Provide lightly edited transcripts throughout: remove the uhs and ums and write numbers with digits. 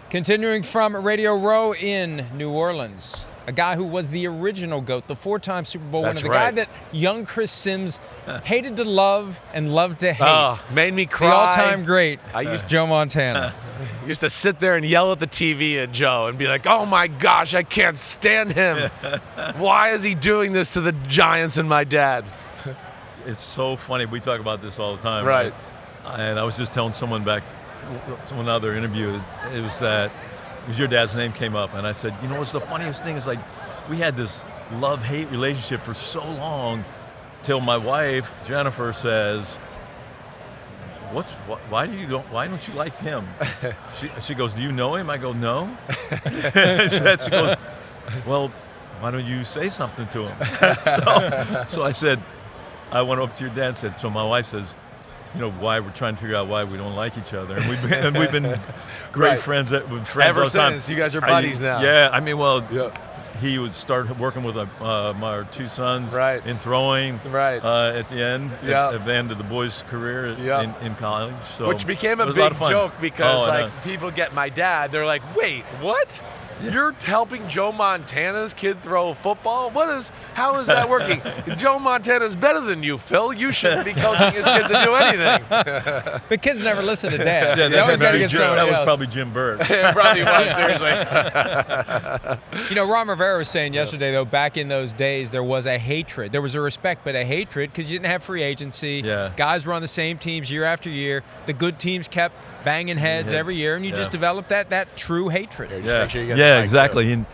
Continuing from Radio Row in New Orleans, a guy who was the original GOAT, the four-time Super Bowl winner, the guy that young Chris Sims hated to love and loved to hate. Oh, made me cry. The all-time great, Joe Montana. Used to sit there and yell at the TV at Joe and be like, oh my gosh, I can't stand him. Why is he doing this to the Giants and my dad? It's so funny. We talk about this all the time. Right. And I was just telling someone other interview, it was your dad's name came up, and I said, you know what's the funniest thing is, like, we had this love-hate relationship for so long till my wife Jennifer says, why don't you like him? She goes, do you know him? I go, no. She goes, well, why don't you say something to him? So I said, I went up to your dad and said, so my wife says, you know, why we're trying to figure out why we don't like each other, and we've been great friends ever all the time. since. You guys are buddies now. Yeah, I mean, he would start working with my two sons in throwing at the end, at the end of the boys' career in college. So which became a big joke because people get my dad, they're like, wait, what? Yeah. You're helping Joe Montana's kid throw football? How is that working? Joe Montana's better than you, Phil. You shouldn't be coaching his kids to do anything. But kids never listen to Dad. Yeah, that was probably Jim Bird. It probably was, seriously. You know, Ron Rivera was saying yesterday, though, back in those days, there was a hatred. There was a respect, but a hatred because you didn't have free agency. Yeah. Guys were on the same teams year after year. The good teams kept banging heads every year, and you just developed that true hatred. Make sure you get exactly. And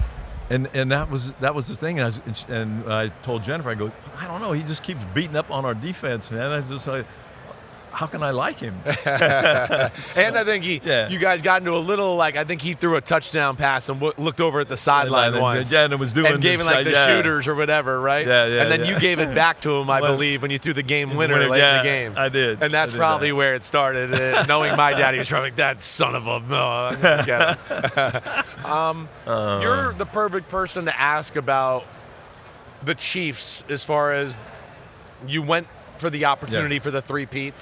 that was the thing. And I told Jennifer, I go, I don't know. He just keeps beating up on our defense, man. I just like, how can I like him? And I think you guys got into a little, like, I think he threw a touchdown pass and looked over at the sideline once. Yeah, and it was doing. And gave him like the shooters or whatever, right? Yeah. And then you gave it back to him, I believe, when you threw the game winner late in the game. I did. And that's probably where it started. Knowing my dad, he was probably like, that son of a. No, get him. You're the perfect person to ask about the Chiefs as far as you went for the opportunity for the three-peat.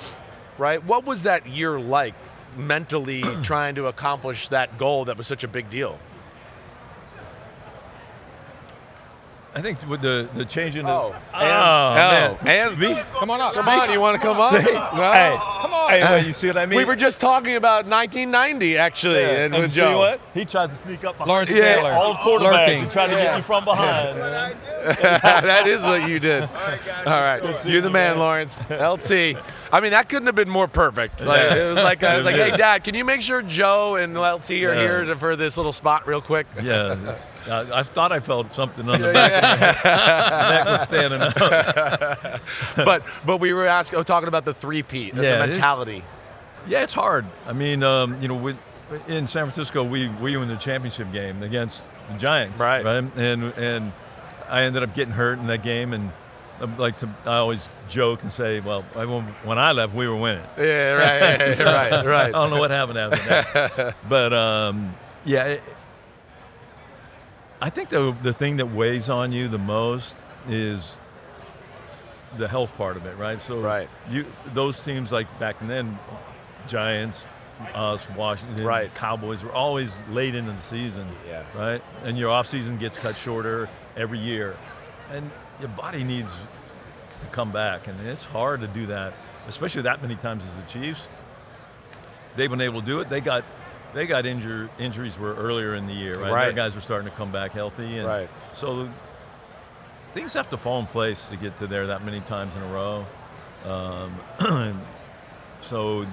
Right? What was that year like mentally trying to accomplish that goal that was such a big deal? I think with the change in the and me? Come on up. Come on, you want to come up? Hey, come on. Hey, you see what I mean? We were just talking about 1990, actually, and with see Joe. What? He tries to sneak up. Lawrence Taylor. All quarterbacks. He tried to get you from behind. That is what you did. All right, you're the man, Lawrence. LT. I mean, that couldn't have been more perfect. Like, it was like, hey, Dad, can you make sure Joe and LT are here for this little spot real quick? Yeah, I thought I felt something on the back. The neck was standing up. But we were talking about the three-peat, the mentality. It's hard. I mean, in San Francisco, we were in the championship game against the Giants, right? And I ended up getting hurt in that game, and I always joke and say, well, when I left, we were winning. Yeah, right. I don't know what happened after that, but I think the thing that weighs on you the most is the health part of it, right? So those teams like back then, Giants, us, Washington, Cowboys were always late into the season, right? And your off season gets cut shorter every year, and your body needs to come back, and it's hard to do that, especially that many times as the Chiefs. They've been able to do it. They got injuries were earlier in the year, right? Their guys were starting to come back healthy, and so things have to fall in place to get to there that many times in a row. So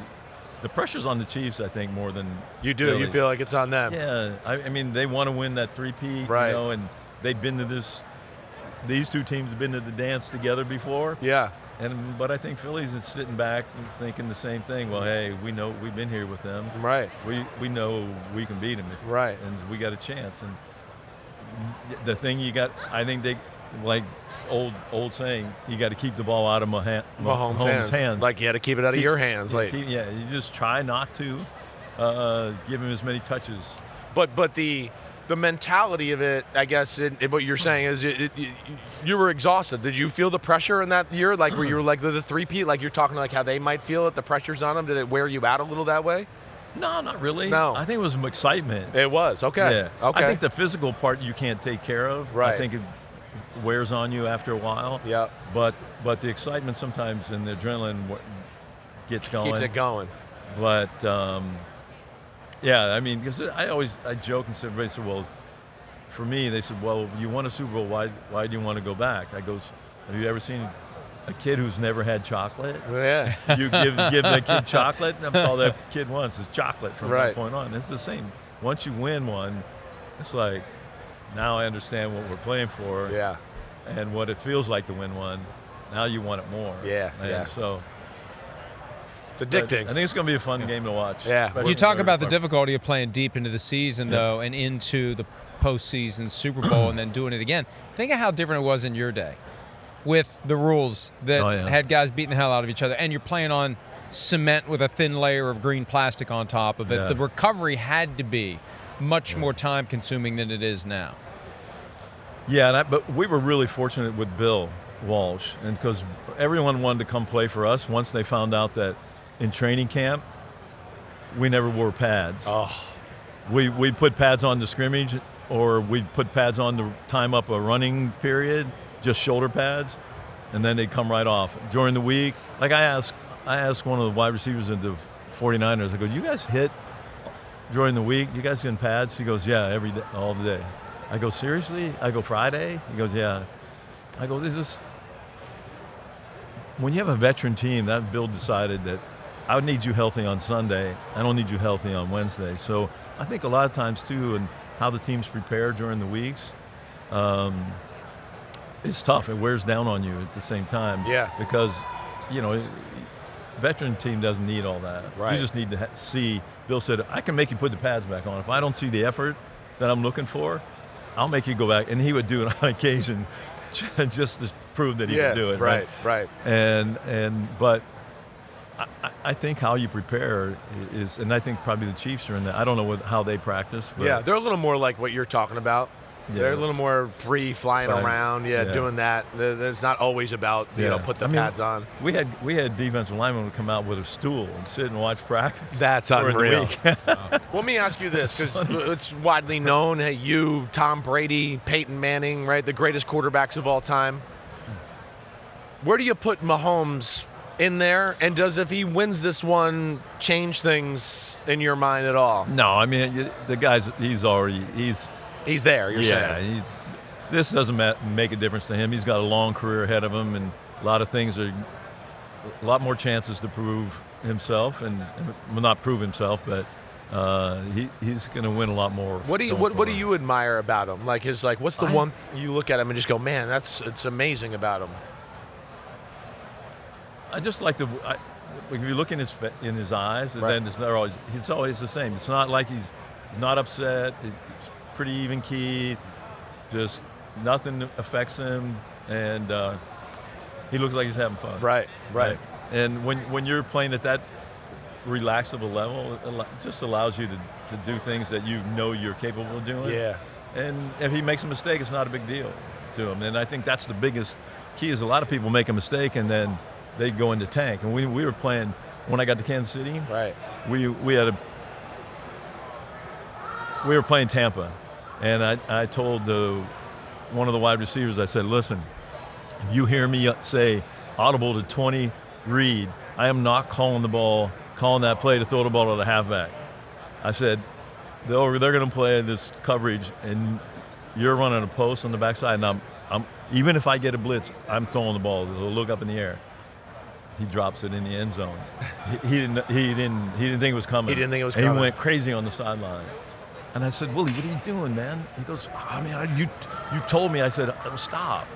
the pressure's on the Chiefs, I think, more than you do. Really. You feel like it's on them. Yeah, I mean, they want to win that three-peat, and they've been to this. These two teams have been to the dance together before. Yeah. But I think Philly's is sitting back and thinking the same thing. Well, hey, we know we've been here with them. Right. We know we can beat them. And we got a chance. And the thing I think they, like old saying, you got to keep the ball out of Mahomes' hands. Like you had to keep it out of your hands. You just try not to give him as many touches. But the mentality of it, I guess, what you're saying is you were exhausted. Did you feel the pressure in that year? Like, were you like the three-peat, like you're talking like how they might feel it, the pressure's on them? Did it wear you out a little that way? No, not really. No. I think it was some excitement. It was. Okay. Yeah. Okay. I think the physical part you can't take care of. Right. I think it wears on you after a while. Yep. But the excitement sometimes and the adrenaline gets going. Keeps it going. But yeah, I mean, because I joke and say, everybody said, well, for me, they said, well, you won a Super Bowl. Why do you want to go back? I goes, have you ever seen a kid who's never had chocolate? Yeah. You give the kid chocolate, and that's all that kid wants is chocolate from that point on. It's the same. Once you win one, it's like, now I understand what we're playing for. Yeah. And what it feels like to win one. Now you want it more. Yeah. And yeah. so it's addicting. I think it's going to be a fun game to watch. Yeah. You talk about the difficulty of playing deep into the season, though, and into the postseason Super Bowl and then doing it again. Think of how different it was in your day with the rules that had guys beating the hell out of each other, and you're playing on cement with a thin layer of green plastic on top of it. The recovery had to be much more time-consuming than it is now. Yeah, but we were really fortunate with Bill Walsh, and because everyone wanted to come play for us once they found out that in training camp we never wore pads. Oh. We put pads on the scrimmage, or we put pads on to time up a running period, just shoulder pads, and then they'd come right off. During the week, like I asked one of the wide receivers of the 49ers, I go, you guys hit during the week? You guys in pads? He goes, yeah, every day, all the day. I go, seriously? I go, Friday? He goes, yeah. I go, when you have a veteran team, that Bill decided that I would need you healthy on Sunday. I don't need you healthy on Wednesday. So I think a lot of times, too, and how the teams prepare during the weeks, it's tough. It wears down on you at the same time. Yeah. Because, veteran team doesn't need all that. Right. You just need to see. Bill said, I can make you put the pads back on. If I don't see the effort that I'm looking for, I'll make you go back. And he would do it on occasion just to prove that he could do it. Right. But I think how you prepare is, and I think probably the Chiefs are in that. I don't know how they practice. But yeah, they're a little more like what you're talking about. Yeah. They're a little more free, flying around, doing that. It's not always about, put the pads on. We had defensive linemen who come out with a stool and sit and watch practice. That's unreal. Well, let me ask you this, because it's widely known, hey, you, Tom Brady, Peyton Manning, right, the greatest quarterbacks of all time. Where do you put Mahomes in there? And does, if he wins this one, change things in your mind at all? No, I mean, the guy's, He's there, you're saying. This doesn't make a difference to him. He's got a long career ahead of him, and a lot of things a lot more chances to prove himself, and well, not prove himself, but he's going to win a lot more. What do you admire about him? What's the one you look at him and just go, man, it's amazing about him? I just like when you look in his eyes, and then it's always the same. It's not like he's not upset. It's pretty even key, just nothing affects him, and he looks like he's having fun. Right. And when you're playing at that relaxable level, it just allows you to do things that you're capable of doing. Yeah. And if he makes a mistake, it's not a big deal to him. And I think that's the biggest key is a lot of people make a mistake and then they go into tank. And we were playing, when I got to Kansas City, right. we were playing Tampa. And I told one of the wide receivers, I said, listen, if you hear me say audible to 20, read, I am not calling that play to throw the ball to the halfback. I said, they're going to play this coverage, and you're running a post on the backside, and I'm even if I get a blitz, I'm throwing the ball. It'll look up in the air. He drops it in the end zone. He didn't think it was coming. He didn't think it was coming. And he went crazy on the sideline. And I said, Willie, what are you doing, man? He goes, you told me. I said, stop.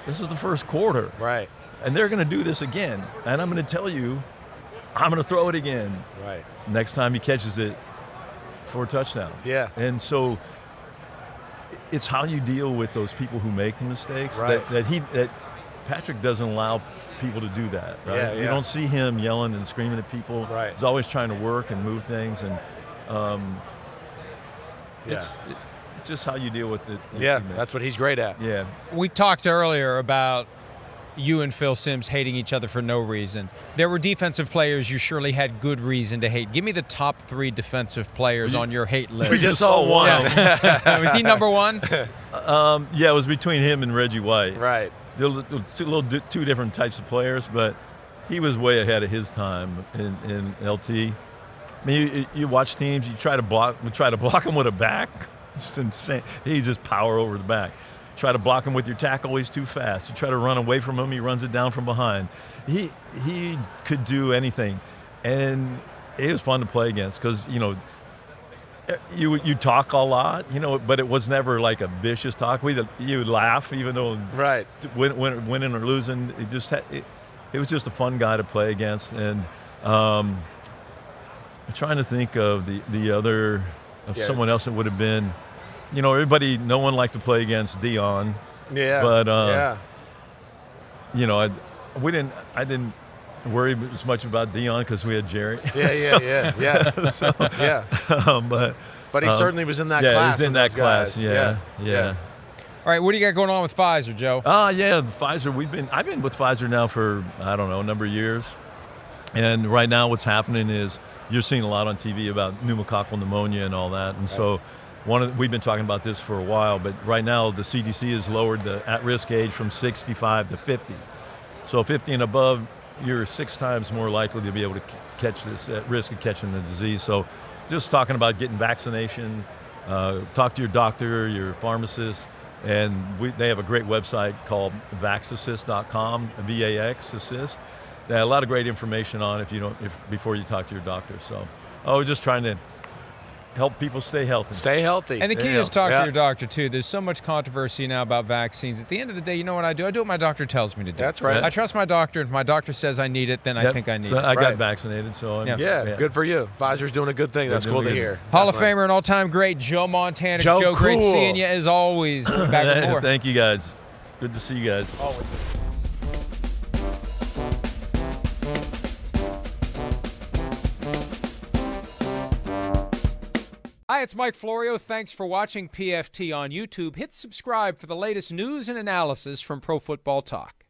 This is the first quarter. Right. And they're going to do this again. And I'm going to tell you, I'm going to throw it again. Right. Next time he catches it for a touchdown. Yeah. And so it's how you deal with those people who make the mistakes. Right. That Patrick doesn't allow people to do that. Right? Yeah. You don't see him yelling and screaming at people. Right. He's always trying to work and move things. And it's just how you deal with it. Yeah, that's what he's great at. Yeah. We talked earlier about you and Phil Simms hating each other for no reason. There were defensive players you surely had good reason to hate. Give me the top 3 defensive players on your hate list. We just saw one. Yeah. Was he number 1? Yeah, it was between him and Reggie White. Right. They're two different types of players, but he was way ahead of his time in LT. I mean, you watch teams, you try to block him with a back. It's insane. He just power over the back. Try to block him with your tackle, he's too fast. You try to run away from him, he runs it down from behind. He could do anything, and it was fun to play against because you talk a lot, but it was never like a vicious talk. You would laugh even though winning or losing. It was just a fun guy to play against, and I'm trying to think of the other someone else that would have been. No one liked to play against Deion. Yeah. But I didn't worry as much about Deion because we had Jerry. Yeah. But he certainly was in that class. Yeah, he was in that class. Yeah. All right, what do you got going on with Pfizer, Joe? Pfizer. I've been with Pfizer now for a number of years, and right now what's happening is you're seeing a lot on TV about pneumococcal pneumonia and all that, and so. We've been talking about this for a while, but right now the CDC has lowered the at-risk age from 65 to 50. So 50 and above, you're 6 times more likely to be able to catch this, at risk of catching the disease. So just talking about getting vaccination, talk to your doctor, your pharmacist, and they have a great website called vaxassist.com, VAX Assist. They have a lot of great information on before you talk to your doctor. So we're just trying to help people stay healthy. Stay healthy. And the key is talk to your doctor, too. There's so much controversy now about vaccines. At the end of the day, you know what I do? I do what my doctor tells me to do. That's right. I trust my doctor. If my doctor says I need it, then I think I need it. I got vaccinated, so good for you. Pfizer's doing a good thing. That's cool to hear. Hall of Famer and all-time great Joe Montana. Joe, great seeing you as always. Back with more. Thank you, guys. Good to see you guys. Always. Hi, it's Mike Florio. Thanks for watching PFT on YouTube. Hit subscribe for the latest news and analysis from Pro Football Talk.